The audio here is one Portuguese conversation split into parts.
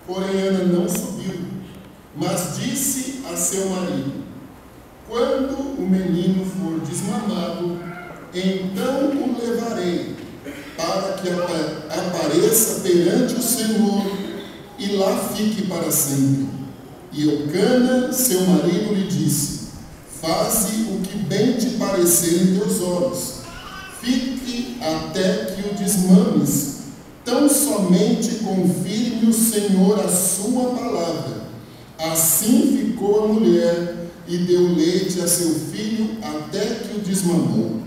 Porém Ana não subiu, mas disse a seu marido: quando o menino for desmamado, então o levarei, para que apareça perante o Senhor e lá fique para sempre. E Eucana, seu marido, lhe disse: faze o que bem te parecer em teus olhos, fique até que o desmames, tão somente confirme o Senhor a sua palavra. Assim ficou a mulher e deu leite a seu filho até que o desmamou.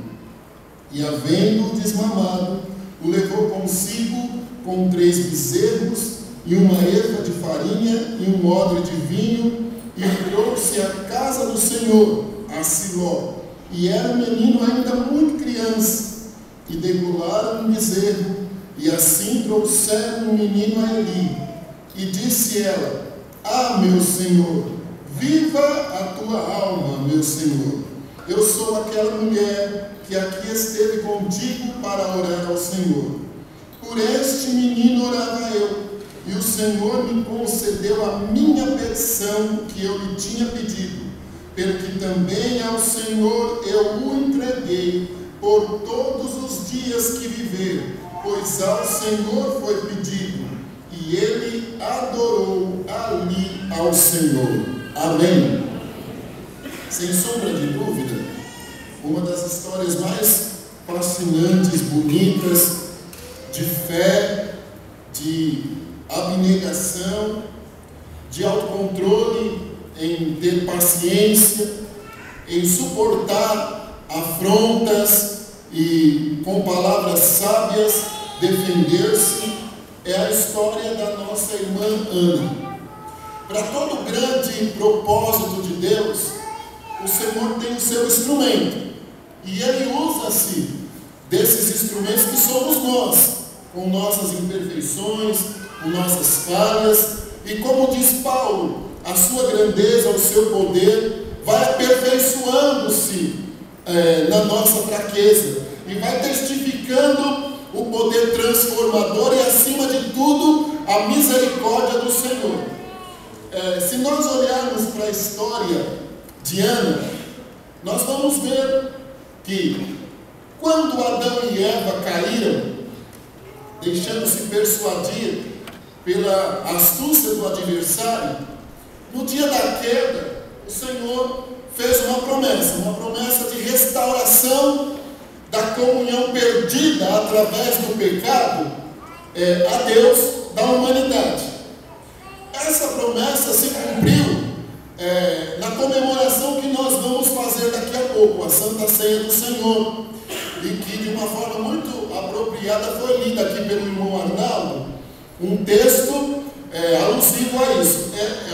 E havendo-o desmamado, o levou consigo com 3 bezerros e uma efa de farinha e um odre de vinho, e trouxe à casa do Senhor, a Siló. E era um menino ainda muito criança, e degolaram um bezerro, e assim trouxeram o menino a Eli. E disse ela: ah, meu Senhor, viva a tua alma, meu Senhor. Eu sou aquela mulher que aqui esteve contigo para orar ao Senhor. Por este menino orava eu, e o Senhor me concedeu a minha petição que eu lhe tinha pedido, pelo que também ao Senhor eu o entreguei por todos os dias que viver, pois ao Senhor foi pedido, e ele adorou ali ao Senhor. Amém. Sem sombra de dúvida, uma das histórias mais fascinantes, bonitas, de fé, de abnegação, de autocontrole, em ter paciência, em suportar afrontas e com palavras sábias defender-se, é a história da nossa irmã Ana. Para todo grande propósito de Deus, o Senhor tem o seu instrumento, e Ele usa-se desses instrumentos que somos nós, com nossas imperfeições, com nossas falhas, e como diz Paulo, a sua grandeza, o seu poder vai aperfeiçoando-se na nossa fraqueza, e vai testificando o poder transformador e, acima de tudo, a misericórdia do Senhor. Se nós olharmos para a história de Ana, nós vamos ver que quando Adão e Eva caíram, deixando-se persuadir pela astúcia do adversário, no dia da queda, o Senhor fez uma promessa de restauração da comunhão perdida através do pecado a Deus da humanidade. Essa promessa se cumpriu na comemoração que nós vamos fazer daqui a pouco, a Santa Ceia do Senhor, e que de uma forma muito apropriada foi lida aqui pelo irmão Arnaldo, um texto alusivo a isso.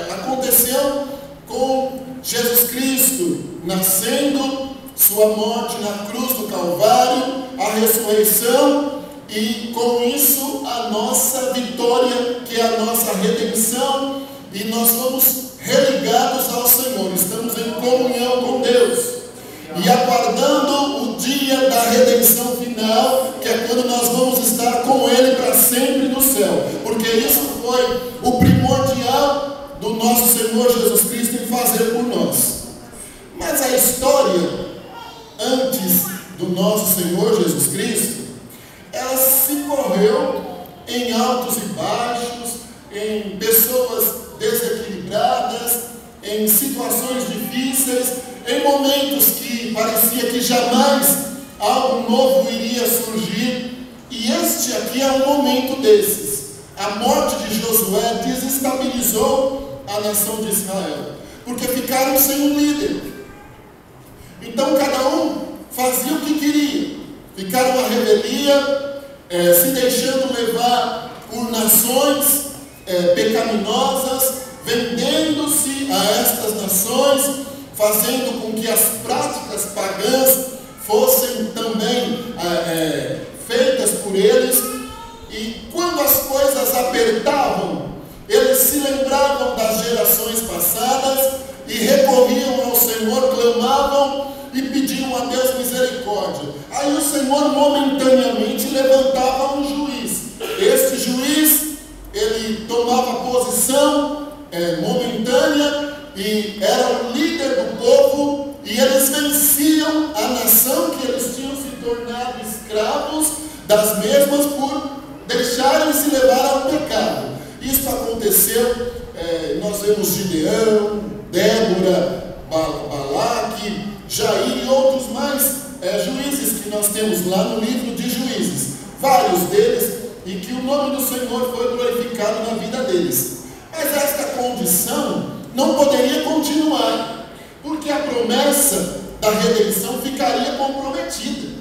Aconteceu com Jesus Cristo nascendo, sua morte na cruz do Calvário, a ressurreição e com isso a nossa vitória, que é a nossa redenção, e nós somos religados ao Senhor, estamos em comunhão com Deus e aguardando o dia da redenção final, que é quando nós vamos estar com Ele para sempre no céu, porque isso foi o primordial do nosso Senhor Jesus Cristo em fazer por nós. Mas a história antes do nosso Senhor Jesus Cristo, ela se correu em altos e baixos, em pessoas desequilibradas, em situações difíceis, em momentos que parecia que jamais algo novo iria surgir, e este aqui é um momento desses. A morte de Josué desestabilizou a nação de Israel, porque ficaram sem um líder. Então cada um fazia o que queria, ficaram à revelia, se deixando levar por nações pecaminosas, vendendo-se a estas nações, fazendo com que as práticas pagãs fossem também feitas por eles. E quando as coisas apertavam, eles se lembravam das gerações passadas e recorriam ao Senhor, clamavam e pediam a Deus misericórdia. Aí o Senhor momentaneamente levantava um juiz. Este juiz, ele ele tomava posição momentânea e era o líder do povo, e eles venciam a nação que eles tinham se tornado escravos das mesmas por deixarem se levar ao pecado. Isso aconteceu, nós vemos Gideão, Débora, Balaque, Jair e outros mais juízes que nós temos lá no livro de Juízes, vários deles, e que o nome do Senhor foi glorificado na vida deles. Mas esta condição não poderia continuar, porque a promessa da redenção ficaria comprometida.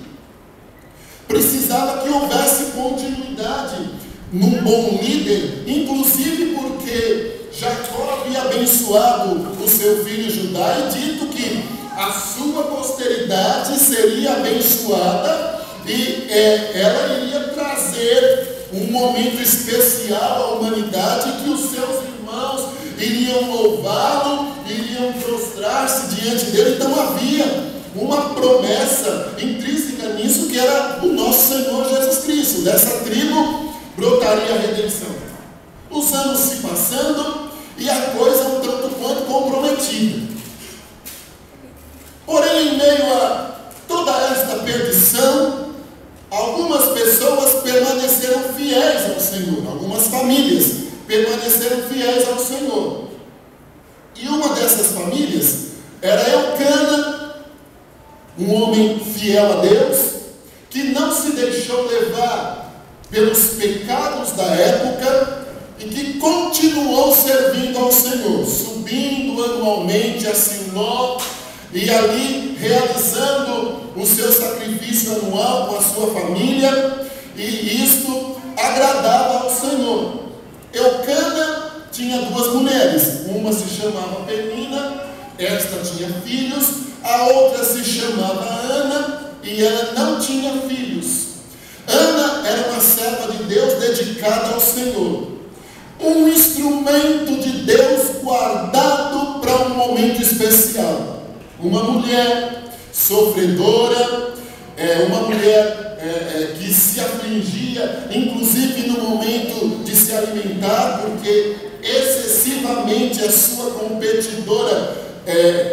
Precisava que houvesse continuidade num bom líder, inclusive porque Jacó havia abençoado o seu filho Judá e dito que a sua posteridade seria abençoada e ela iria trazer um momento especial à humanidade, que os seus irmãos iriam louvá-lo, iriam prostrar-se diante dele. Então havia uma promessa intrínseca nisso, que era o nosso Senhor Jesus Cristo. Dessa tribo brotaria a redenção. Os anos se passando e a coisa um tanto quanto comprometida. Porém, em meio a toda esta perdição, algumas pessoas permaneceram fiéis ao Senhor, algumas famílias permaneceram fiéis ao Senhor. E uma dessas famílias era Elcana, um homem fiel a Deus, que não se deixou levar pelos pecados da época e que continuou servindo ao Senhor, subindo anualmente a Siló e ali realizando o seu sacrifício anual com a sua família, e isto agradava ao Senhor. Elcana tinha duas mulheres, uma se chamava Penina, esta tinha filhos, a outra se chamava Ana e ela não tinha filhos. Ana era uma serva de Deus dedicada ao Senhor, um instrumento de Deus guardado para um momento especial. Uma mulher sofredora, uma mulher que se afligia, inclusive no momento de se alimentar, porque excessivamente a sua competidora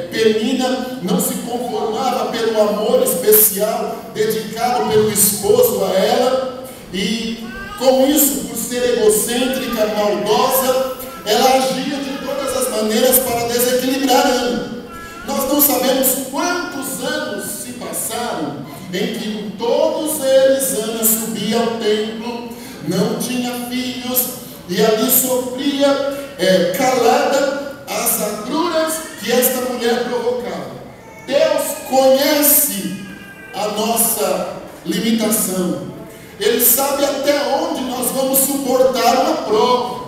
Penina não se conformava pelo amor especial dedicado pelo esposo a ela, e com isso, por ser egocêntrica, maldosa, ela agia de todas as maneiras para desequilibrar Ana. Nós não sabemos quantos anos se passaram em que todos eles Ana subia ao templo, não tinha filhos e ali sofria calada as agruras que esta mulher provocava. Deus conhece a nossa limitação. Ele sabe até onde nós vamos suportar uma prova.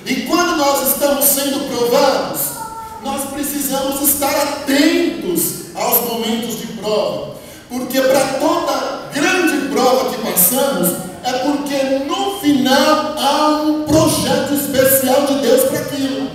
E quando nós estamos sendo provados, nós precisamos estar atentos aos momentos de prova, porque para toda grande prova que passamos, é porque no final há um projeto especial de Deus para aquilo,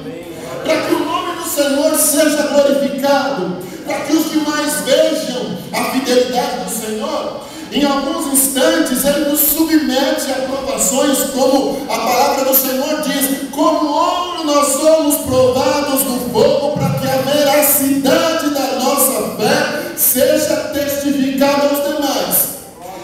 para que o nome do Senhor seja glorificado, para que os demais vejam a fidelidade do Senhor. Em alguns instantes Ele nos submete a provações, como a palavra do Senhor diz: como ouro nós somos provados no fogo, para que a veracidade da nossa fé seja testificada aos demais.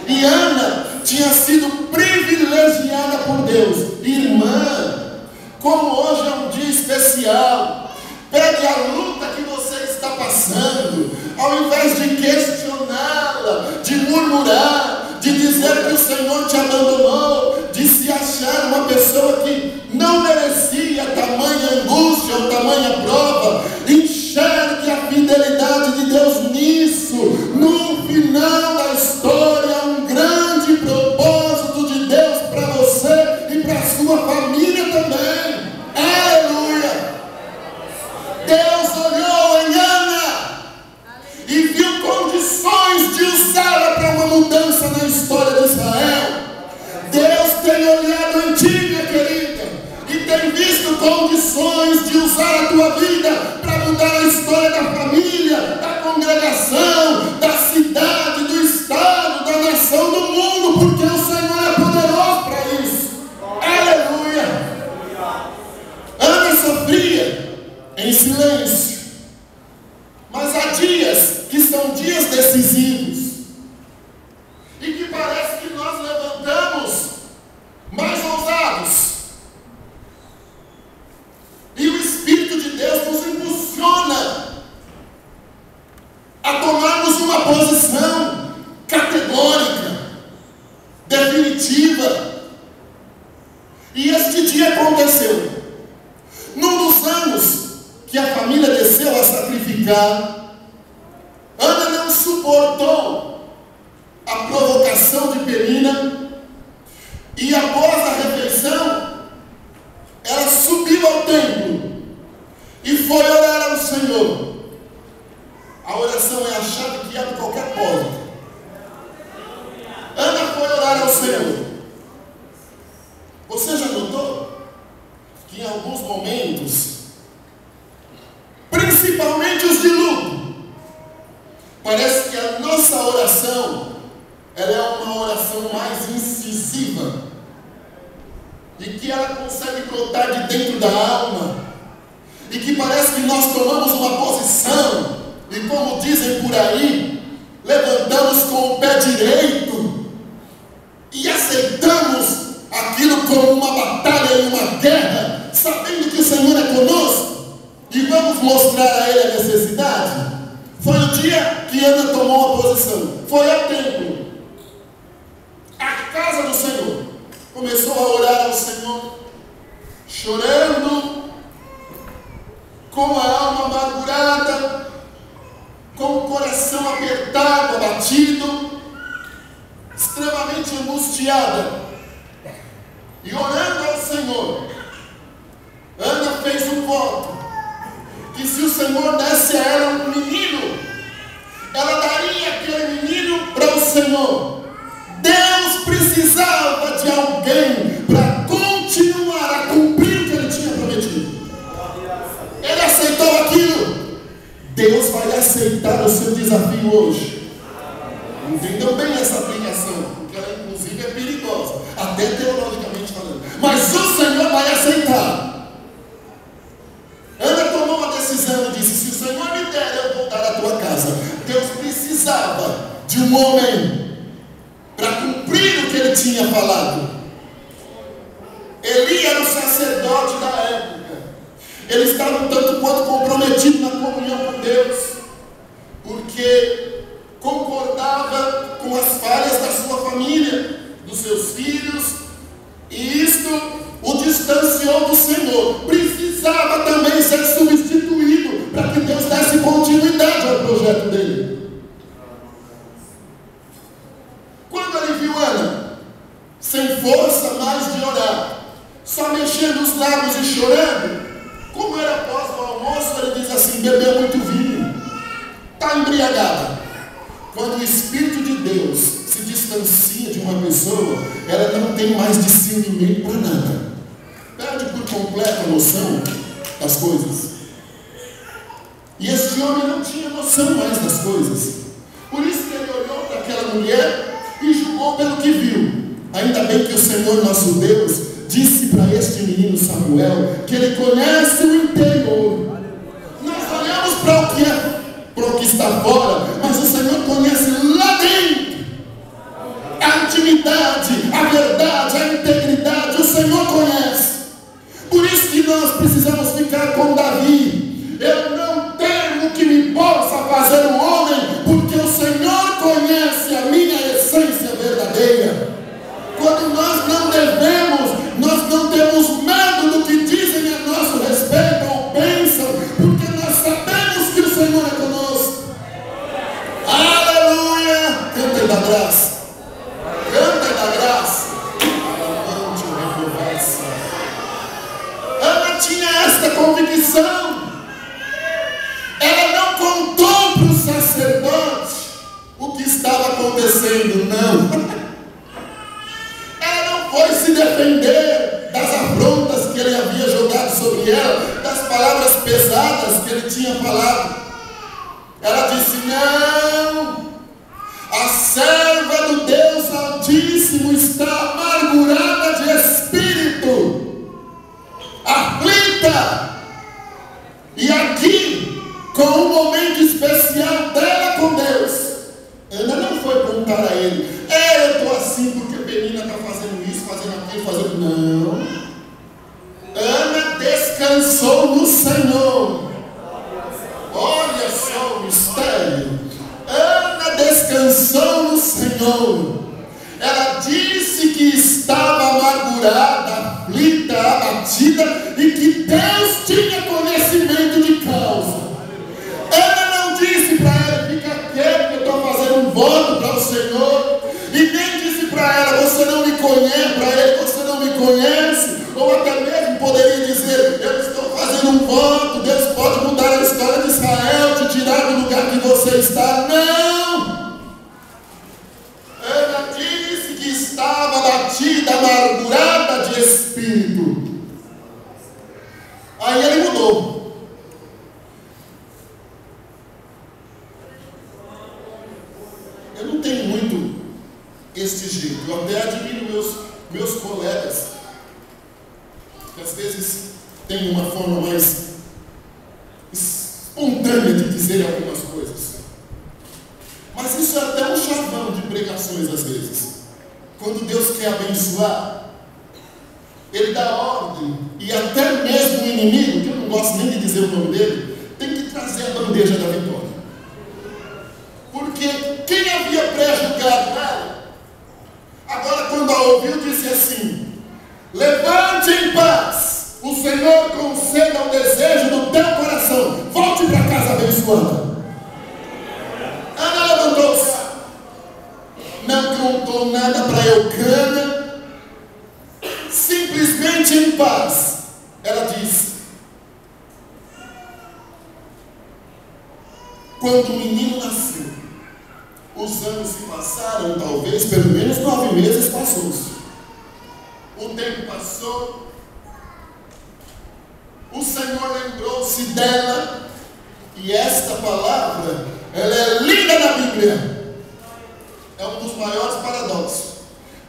E Ana tinha sido privilegiada por Deus. Irmã, como hoje é um dia especial, pegue a luta que você está passando, ao invés de questioná-la, de murmurar, de dizer que o Senhor te abandonou, de se achar uma pessoa que não merecia tamanha angústia ou tamanha prova, enxergue a fidelidade de Deus nisso. No final da história, um grande propósito de Deus para você e para a sua família também. Aleluia! Deus olhou em Ana e viu condições de usá-la para uma mudança na história de Israel. Deus tem olhado em ti, minha querida, e tem visto condições de usar a tua vida para mudar a história da família, da congregação, da cidade, do estado, da nação, do mundo, porque o Senhor é poderoso para isso. Aleluia! silêncio. Mas há dias que são dias decisivos e que parece que nós levantamos mais ousados. E o Espírito de Deus nos impulsiona a tomarmos uma posição categórica, definitiva. E este dia aconteceu num dos anos que a família desceu a sacrificar. Ana não suportou a provocação de Penina, e após a refeição ela subiu ao templo e foi orar ao Senhor. A oração é a chave que abre qualquer porta. Ana foi orar ao Senhor. Você já notou que em alguns momentos, principalmente os de luto, parece que a nossa oração, ela é uma oração mais incisiva, e que ela consegue brotar de dentro da alma, e que parece que nós tomamos uma posição, e como dizem por aí, levantamos com o pé direito e aceitamos aquilo como uma batalha e uma guerra, sabendo que o Senhor é conosco, e vamos mostrar a Ele a necessidade. Foi o dia que Ana tomou a posição, foi ao templo, à casa do Senhor, começou a orar ao Senhor, chorando, com a alma amargurada, com o coração apertado, abatido, extremamente angustiada, e orando ao Senhor. Ana fez um voto, que se o Senhor desse a ela um menino, ela daria aquele menino para o Senhor. Deus precisava de alguém para continuar a cumprir o que Ele tinha prometido. Ele aceitou aquilo. Deus vai aceitar o seu desafio hoje. Entendam bem essa aplicação, porque ela inclusive é perigosa, até teologicamente falando. Mas o Senhor vai aceitar. Ana tomou uma decisão e disse: se o Senhor me der, eu vou dar a tua casa. Deus precisava de um homem para cumprir o que Ele tinha falado. Eli era o sacerdote da época. Ele estava um tanto quanto comprometido na comunhão com Deus, porque concordava com as falhas da sua família, dos seus filhos, e isto o distanciou do Senhor. Precisava também ser substituído para que Deus desse continuidade ao projeto dele. Quando ele viu Ana sem força mais de orar, só mexendo os lábios e chorando, como era após o almoço, ele diz assim: bebeu muito vinho, está embriagada. Quando o Espírito de Deus se distancia de uma pessoa, ela não tem mais discernimento para nada, perde por completo a noção das coisas. E este homem não tinha noção mais das coisas. Por isso que ele olhou para aquela mulher e julgou pelo que viu. Ainda bem que o Senhor nosso Deus disse para este menino Samuel que ele conhece o interior. Nós olhamos para o que está fora, mas o Senhor conhece lá dentro a intimidade, a verdade, a integridade. O Senhor conhece. Por isso que nós precisamos ficar com Davi: eu não tenho que me possa fazer um homem, porque o Senhor conhece a minha essência verdadeira. Quando nós não devemos, nós não temos medo do que dizem a nosso respeito ou pensam, porque nós sabemos que o Senhor é conosco. Aleluia! Cantem da graça. Cantem da graça. Ana tinha esta convicção. Ela não contou para o sacerdote o que estava acontecendo, não. Foi se defender das afrontas que ele havia jogado sobre ela, das palavras pesadas que ele tinha falado. Ela disse: não, a serva do Deus Altíssimo está amargurada de espírito, aflita, e aqui descansou no Senhor. Olha só o mistério. Ana descansou no Senhor. Ela disse que estava amargurada, aflita, abatida e que Deus tinha conhecimento de causa. Ana não disse para ela: fica quieto que eu estou fazendo um voto para o Senhor. E nem disse para ela: você não me conhece, para ele: você não me conhece. Ou até mesmo poderia dizer: eu estou fazendo um voto, Deus pode mudar a história de Israel, te tirar do lugar que você está. Não! Ana disse que estava abatida, amargurada de espírito. Aí ele mudou. Eu não tenho muito este jeito. Eu até admiro meus colegas, que às vezes têm uma forma mais espontânea de dizer algumas coisas. Mas isso é até um chavão de pregações às vezes. Quando Deus quer abençoar, Ele dá ordem, e até mesmo o inimigo, que eu não gosto nem de dizer o nome dele, tem que trazer a bandeja da vitória. Porque quem havia prejudicado ela, agora quando a ouviu, disse assim: levante em paz, o Senhor conceda o desejo do teu coração, volte para casa abençoada. Ana levantou-se, não contou nada para Eucana, simplesmente em paz, ela disse: quando o menino nasceu, os anos se passaram, talvez pelo menos 9 meses passou-se. O tempo passou, o Senhor lembrou-se dela, e esta palavra, ela é linda na Bíblia. É um dos maiores paradoxos,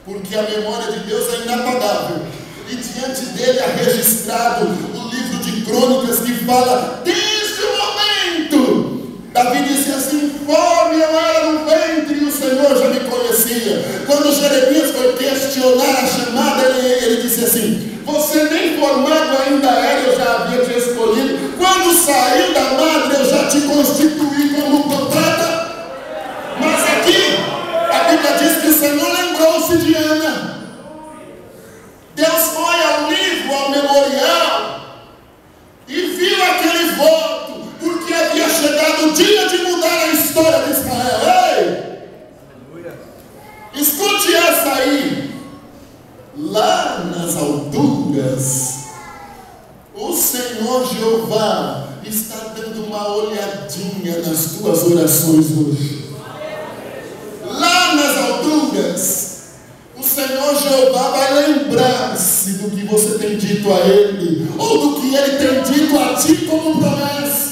porque a memória de Deus é inapagável, e diante dele é registrado o livro de crônicas que fala: desde o momento, Davi disse assim: conforme eu era no ventre, o Senhor já me conhecia. Quando Jeremias foi questionar a chamada, ele disse assim: você nem formado ainda era, eu já havia te escolhido. Quando saiu da madre, eu já te constituí como profeta. Mas aqui, a Bíblia diz que o Senhor lembrou-se de Ana. Deus foi ao livro, ao memorial, e viu aquele voto, porque havia chegado o dia de mudar a história de Israel. Ei! Escute essa aí. Lá nas alturas, o Senhor Jeová está dando uma olhadinha nas tuas orações hoje. Lá nas alturas, o Senhor Jeová vai lembrar-se do que você tem dito a Ele, ou do que Ele tem dito a ti como promessa.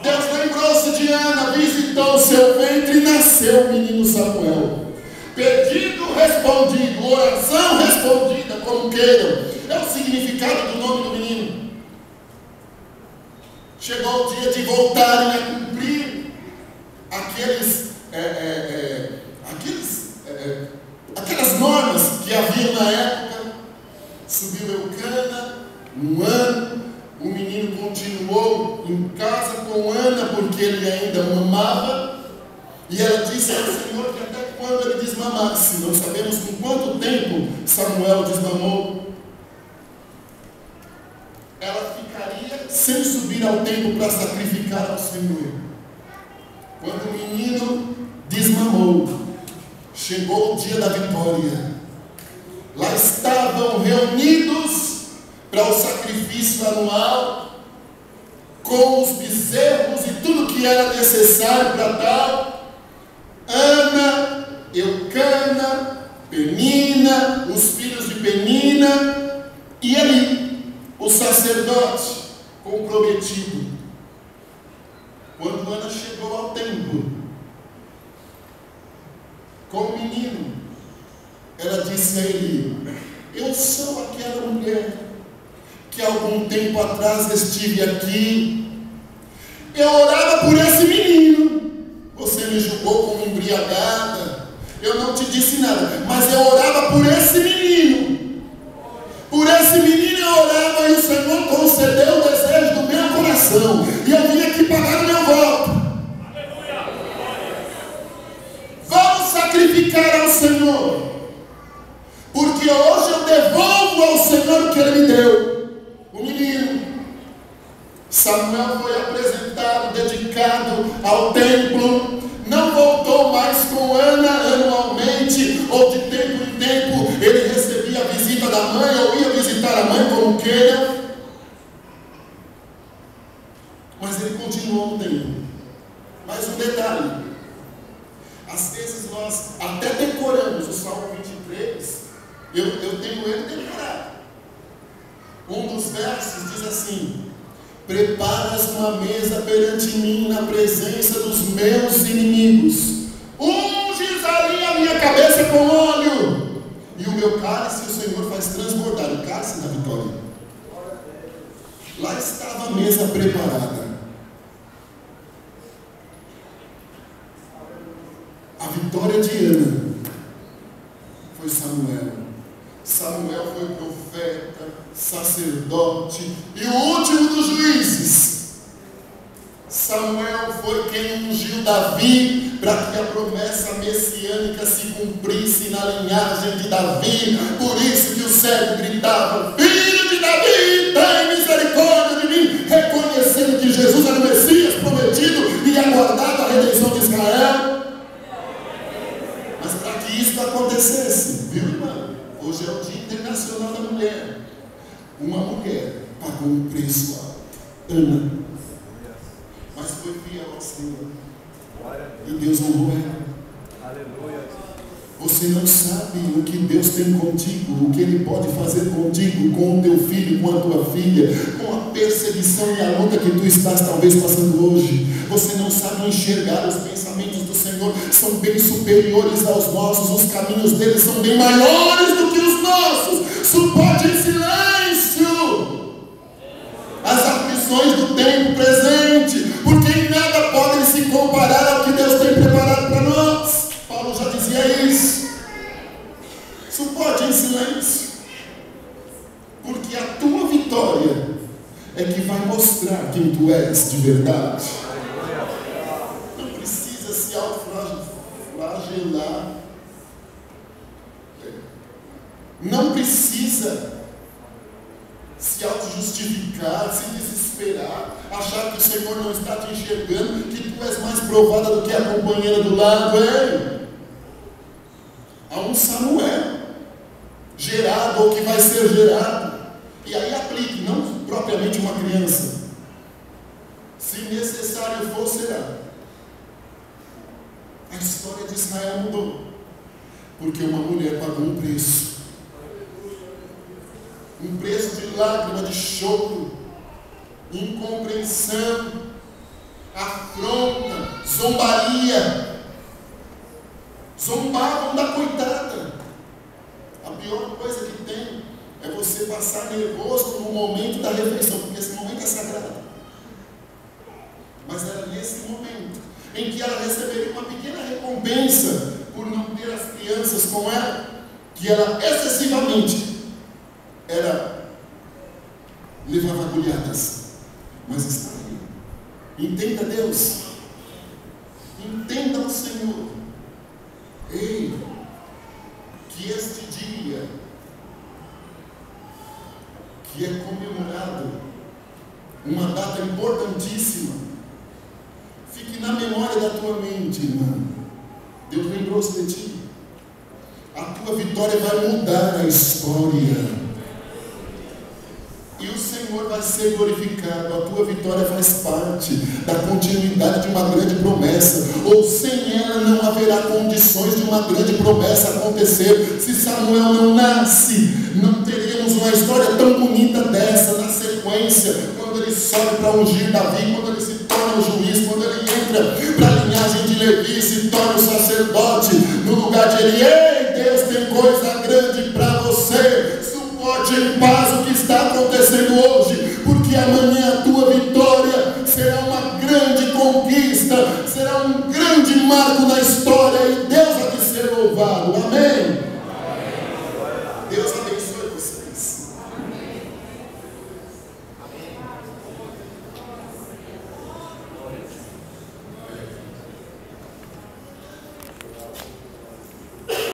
Deus lembrou-se de Ana, visitou seu ventre e nasceu o menino Samuel. Pedido respondido, oração respondida, como queiram. É o significado do nome do menino. Chegou o dia de voltarem a cumprir aquelas normas que havia na época. Subiu Eucana, um ano, o menino continuou em casa com Ana, porque ele ainda mamava, e ela disse ao Senhor que até quando ele desmamasse. Não sabemos com quanto tempo Samuel desmamou. Ela ficaria sem subir ao templo para sacrificar ao Senhor. Quando o menino desmamou, chegou o dia da vitória. Lá estavam reunidos para o sacrifício anual, com os bezerros e tudo que era necessário para tal. Ana, Eucana, Penina, os filhos de Penina, e ali, o sacerdote comprometido. Quando Ana chegou ao templo com o menino, ela disse a ele: eu sou aquela mulher que algum tempo atrás estive aqui. Eu orava por esse menino. Você me julgou como embriagada. Eu não te disse nada, mas eu orava por esse menino, Por esse menino eu orava e o Senhor concedeu o desejo do meu coração. E eu vim aqui pagar o meu voto. Vamos sacrificar ao Senhor. Porque hoje eu devolvo ao Senhor o que Ele me deu. O menino. Samuel foi apresentado, dedicado ao templo. Não voltou mais com Ana anualmente, ou de tempo em tempo ele recebia a visita da mãe, ou ia visitar a mãe como queira. Mas ele continuou no templo. Mas um detalhe: às vezes nós até decoramos o Salmo 23, eu tenho ele decorado. Um dos versos diz assim: preparas uma mesa perante mim na presença dos meus inimigos. Unges ali a minha cabeça com óleo. E o meu cálice o Senhor faz transbordar. O cálice da vitória. Lá estava a mesa preparada. A vitória de Ana foi Samuel. Samuel foi profeta, sacerdote e o último dos juízes. Samuel foi quem ungiu Davi para que a promessa messiânica se cumprisse na linhagem de Davi. Por isso que o cego gritava: filho de Davi, tem misericórdia de mim, reconhecendo que Jesus era o Messias prometido e aguardado a redenção de Israel. Mas para que isso acontecesse, viu, irmão? Hoje é o Dia Internacional da Mulher. Uma mulher pagou um preço alto, Ana, mas foi fiel ao Senhor. E Deus honrou ela. Aleluia. Você não sabe o que Deus tem contigo, o que Ele pode fazer contigo, com o teu filho, com a tua filha, com a perseguição e a luta que tu estás talvez passando hoje. Você não sabe enxergar os pensamentos do Senhor, são bem superiores aos nossos, os caminhos dele são bem maiores do que os nossos. Suporte em silêncio as aflições do tempo presente, porque em nada podem se comparar ao que Deus tem preparado para nós. Paulo já dizia isso. Suporte em silêncio, porque a tua vitória é que vai mostrar quem tu és de verdade. Não precisa se autoflagelar, não precisa se auto-justificar, se desesperar, achar que o Senhor não está te enxergando, que tu és mais provada do que a companheira do lado. Há um Samuel gerado ou que vai ser gerado, e aí aplique, não propriamente uma criança, se necessário for, será. A história de Israel mudou, porque uma mulher pagou um preço de lágrima, de choro, incompreensão, afronta, zombaria. Zombavam da coitada. A pior coisa que tem é você passar nervoso no momento da refeição, porque esse momento é sagrado. Mas era nesse momento em que ela receberia uma pequena recompensa por não ter as crianças com ela, que ela excessivamente levava agulhadas, mas está aí. Entenda Deus, entenda o Senhor. Ei, que este dia, que é comemorado, uma data importantíssima, fique na memória da tua mente, irmão. Deus lembrou-se de ti. A tua vitória vai mudar a história. E o Senhor vai ser glorificado. A tua vitória faz parte da continuidade de uma grande promessa. Ou sem ela não haverá condições de uma grande promessa acontecer. Se Samuel não nasce, não teríamos uma história tão bonita dessa na sequência. Quando ele sobe para ungir Davi, quando ele se torna o juiz, quando ele entra para a linhagem de Levi, se torna o sacerdote no lugar de Eli. Ei, Deus tem coisa grande para você. Suporte em paz o que está acontecendo hoje, porque amanhã a tua vitória será uma grande conquista, será um grande marco na história, e Deus há de ser louvado. Amém?